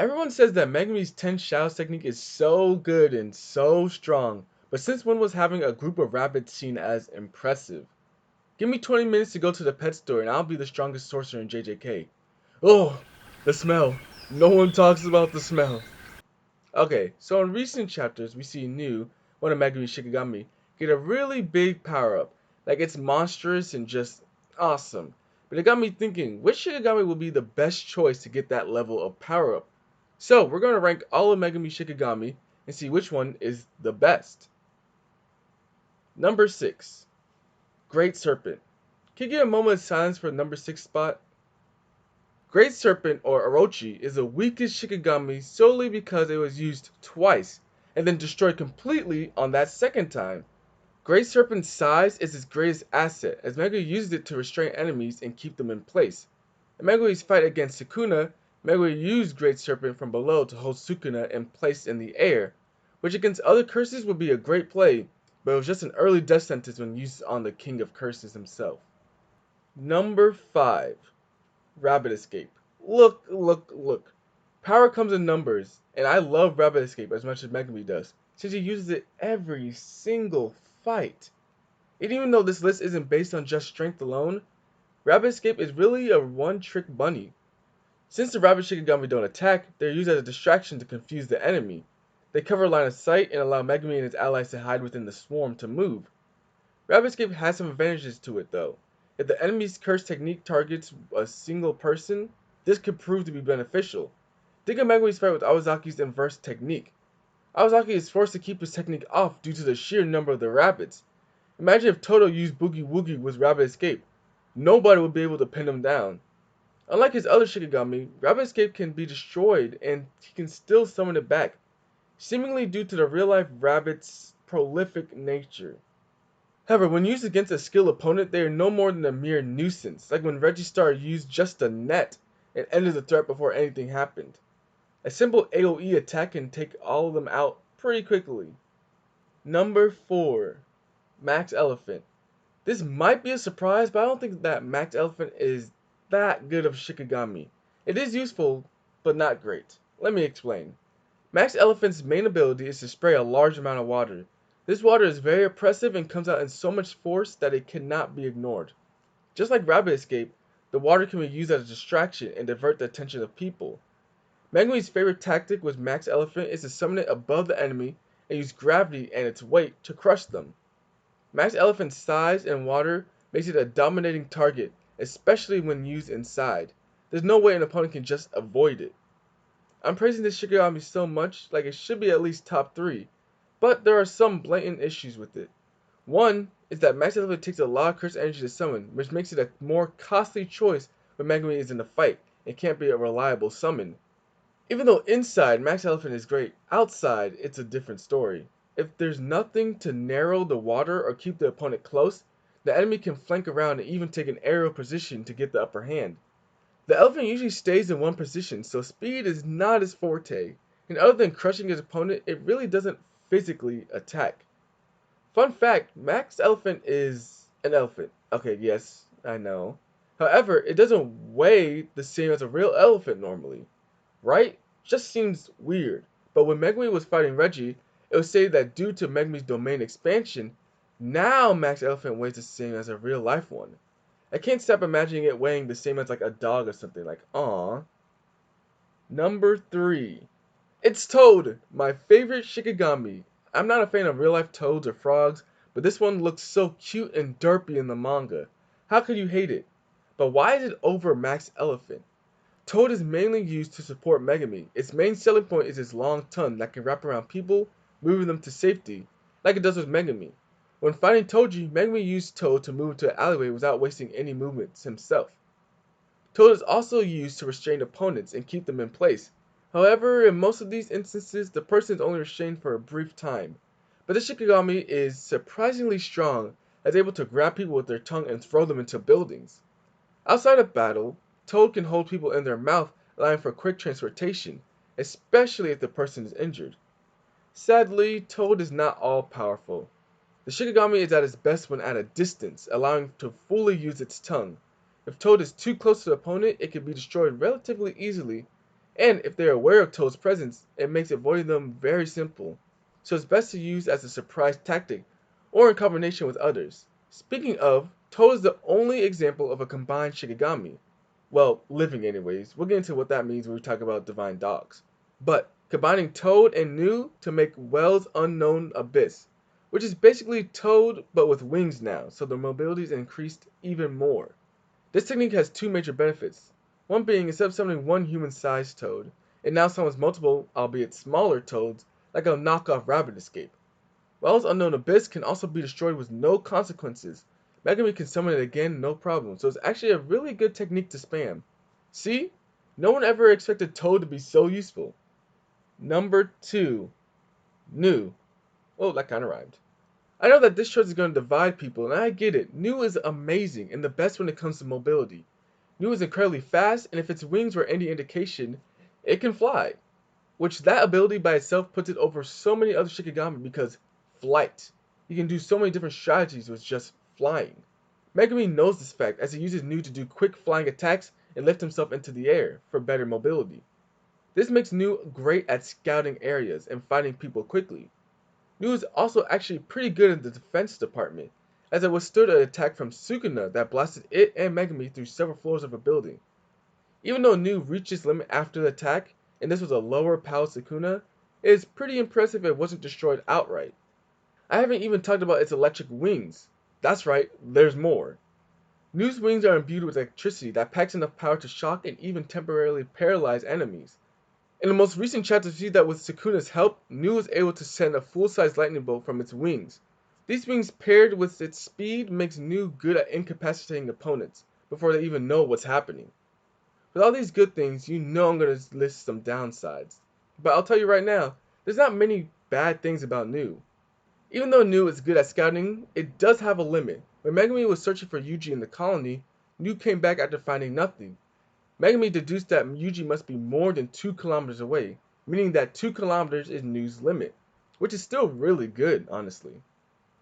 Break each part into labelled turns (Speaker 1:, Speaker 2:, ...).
Speaker 1: Everyone says that Megumi's 10 shadows technique is so good and so strong, but since when was having a group of rabbits seen as impressive? Give me 20 minutes to go to the pet store and I'll be the strongest sorcerer in JJK. Oh, the smell. No one talks about the smell. Okay, so in recent chapters, we see New, one of Megumi's Shikigami, get a really big power up. Like it's monstrous and just awesome. But it got me thinking, which Shikigami will be the best choice to get that level of power up? So we're going to rank all of Megumi Shikigami and see which one is the best. Number 6, Great Serpent. Can you get a moment of silence for the number 6 spot? Great Serpent, or Orochi, is the weakest Shikigami solely because it was used twice, and then destroyed completely on that second time. Great Serpent's size is its greatest asset, as Megumi uses it to restrain enemies and keep them in place. In Megumi's fight against Sukuna, Megumi used Great Serpent from below to hold Sukuna in place in the air, which against other curses would be a great play, but it was just an early death sentence when used on the King of Curses himself. Number 5. Rabbit Escape. Look, look, look. Power comes in numbers, and I love Rabbit Escape as much as Megumi does, since he uses it every single fight. And even though this list isn't based on just strength alone, Rabbit Escape is really a one-trick bunny. Since the Rabbit Shikigami don't attack, they're used as a distraction to confuse the enemy. They cover line of sight and allow Megumi and his allies to hide within the swarm to move. Rabbit Escape has some advantages to it though. If the enemy's curse technique targets a single person, this could prove to be beneficial. Think of Megumi's fight with Awazaki's inverse technique. Awazaki is forced to keep his technique off due to the sheer number of the rabbits. Imagine if Toto used Boogie Woogie with Rabbit Escape. Nobody would be able to pin him down. Unlike his other Shikigami, Rabbit Escape can be destroyed and he can still summon it back, seemingly due to the real-life rabbit's prolific nature. However, when used against a skilled opponent, they are no more than a mere nuisance, like when Reggistar used just a net and ended the threat before anything happened. A simple AoE attack can take all of them out pretty quickly. Number 4. Max Elephant. This might be a surprise, but I don't think that Max Elephant is that good of Shikigami. It is useful, but not great. Let me explain. Max Elephant's main ability is to spray a large amount of water. This water is very oppressive and comes out in so much force that it cannot be ignored. Just like Rabbit Escape, the water can be used as a distraction and divert the attention of people. Megumi's favorite tactic with Max Elephant is to summon it above the enemy and use gravity and its weight to crush them. Max Elephant's size and water makes it a dominating target, especially when used inside. There's no way an opponent can just avoid it. I'm praising this Shikigami so much, like it should be at least top 3, but there are some blatant issues with it. One is that Max Elephant takes a lot of curse energy to summon, which makes it a more costly choice when Megumi is in the fight and can't be a reliable summon. Even though inside Max Elephant is great, outside it's a different story. If there's nothing to narrow the water or keep the opponent close, the enemy can flank around and even take an aerial position to get the upper hand. The elephant usually stays in one position, so speed is not his forte, and other than crushing his opponent, it really doesn't physically attack. Fun fact, Max Elephant is an elephant. Okay, yes, I know. However, it doesn't weigh the same as a real elephant normally, right? Just seems weird. But when Megumi was fighting Reggie, it was stated that due to Megumi's domain expansion, now Max Elephant weighs the same as a real life one. I can't stop imagining it weighing the same as like a dog or something, like, aw. Number 3. It's Toad, my favorite Shikigami. I'm not a fan of real life toads or frogs, but this one looks so cute and derpy in the manga. How could you hate it? But why is it over Max Elephant? Toad is mainly used to support Megumi. Its main selling point is its long tongue that can wrap around people, moving them to safety, like it does with Megumi. When fighting Toji, Megumi used Toad to move into an alleyway without wasting any movements himself. Toad is also used to restrain opponents and keep them in place. However, in most of these instances, the person is only restrained for a brief time. But this Shikigami is surprisingly strong, as able to grab people with their tongue and throw them into buildings. Outside of battle, Toad can hold people in their mouth, allowing for quick transportation, especially if the person is injured. Sadly, Toad is not all powerful. The Shikigami is at its best when at a distance, allowing it to fully use its tongue. If Toad is too close to the opponent, it can be destroyed relatively easily, And if they're aware of Toad's presence, it makes avoiding them very simple. So it's best to use as a surprise tactic or in combination with others. Speaking of, Toad is the only example of a combined Shikigami. Well, living anyways. We'll get into what that means when we talk about divine dogs. But combining Toad and Nu to make Wells' Unknown Abyss, which is basically Toad but with wings now, so the mobility is increased even more. This technique has two major benefits. One being, instead of summoning one human-sized toad, it now summons multiple, albeit smaller, toads, like a knockoff rabbit escape. Wells' Unknown Abyss can also be destroyed with no consequences. Megumi can summon it again, no problem, so it's actually a really good technique to spam. See? No one ever expected Toad to be so useful. Number 2. Nu. Oh, that kinda rhymed. I know that this choice is going to divide people, and I get it. Nu is amazing and the best when it comes to mobility. Nu is incredibly fast, and if its wings were any indication, it can fly. Which that ability by itself puts it over so many other Shikigami because flight. You can do so many different strategies with just flying. Megumi knows this fact as he uses Nu to do quick flying attacks and lift himself into the air for better mobility. This makes Nu great at scouting areas and fighting people quickly. Nu is also actually pretty good in the defense department, as it withstood an attack from Sukuna that blasted it and Megumi through several floors of a building. Even though Nu reached its limit after the attack, and this was a lower powered Sukuna, it is pretty impressive it wasn't destroyed outright. I haven't even talked about its electric wings. That's right, there's more. Nu's wings are imbued with electricity that packs enough power to shock and even temporarily paralyze enemies. In the most recent chapter, we see that with Sukuna's help, Nu is able to send a full-size lightning bolt from its wings. These wings paired with its speed makes Nu good at incapacitating opponents before they even know what's happening. With all these good things, you know I'm going to list some downsides. But I'll tell you right now, there's not many bad things about Nu. Even though Nu is good at scouting, it does have a limit. When Megumi was searching for Yuji in the colony, Nu came back after finding nothing. Megumi deduced that Yuji must be more than 2 kilometers away, meaning that 2 kilometers is Nu's limit, which is still really good, honestly.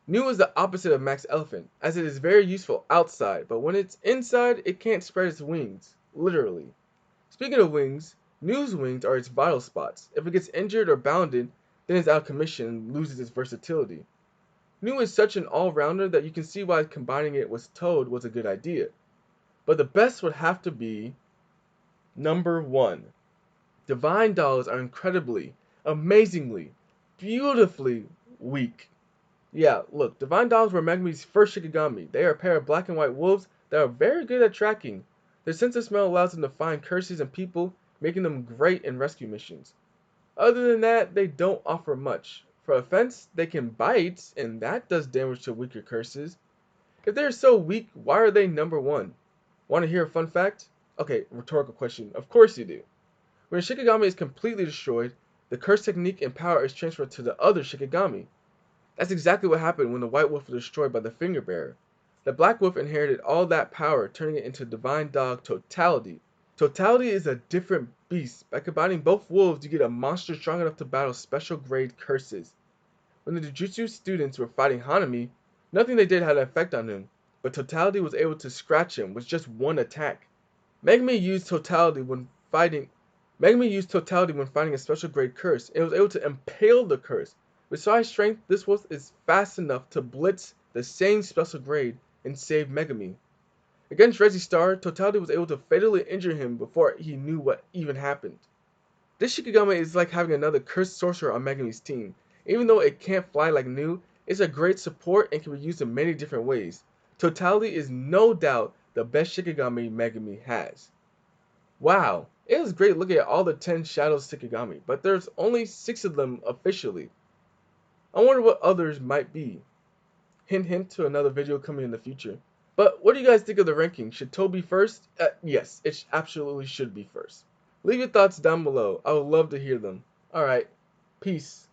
Speaker 1: Nu is the opposite of Max Elephant, as it is very useful outside, but when it's inside, it can't spread its wings, literally. Speaking of wings, Nu's wings are its vital spots. If it gets injured or bounded, then it's out of commission and loses its versatility. Nu is such an all-rounder that you can see why combining it with Toad was a good idea. But the best would have to be Number 1. Divine dogs are incredibly, amazingly, beautifully weak. Yeah, look, divine dogs were Megumi's first Shikigami. They are a pair of black and white wolves that are very good at tracking. Their sense of smell allows them to find curses and people, making them great in rescue missions. Other than that, they don't offer much. For offense, they can bite, and that does damage to weaker curses. If they are so weak, why are they number 1? Want to hear a fun fact? Okay, rhetorical question. Of course you do. When a Shikigami is completely destroyed, the curse technique and power is transferred to the other Shikigami. That's exactly what happened when the white wolf was destroyed by the finger bearer. The black wolf inherited all that power, turning it into divine dog Totality. Totality is a different beast. By combining both wolves, you get a monster strong enough to battle special grade curses. When the Jujutsu students were fighting Hanami, nothing they did had an effect on him, but Totality was able to scratch him with just one attack. Megumi used Totality when fighting a special grade curse, and was able to impale the curse. With high strength, this wolf is fast enough to blitz the same special grade and save Megumi. Against Rezi Star, Totality was able to fatally injure him before he knew what even happened. This Shikigami is like having another cursed sorcerer on Megumi's team. Even though it can't fly like Nu, it's a great support and can be used in many different ways. Totality is no doubt the best Shikigami Megumi has. Wow, it was great looking at all the 10 Shadows Shikigami, but there's only 6 of them officially. I wonder what others might be. Hint hint to another video coming in the future. But what do you guys think of the ranking? Should Toad be first? Yes, it absolutely should be first. Leave your thoughts down below. I would love to hear them. Alright, peace.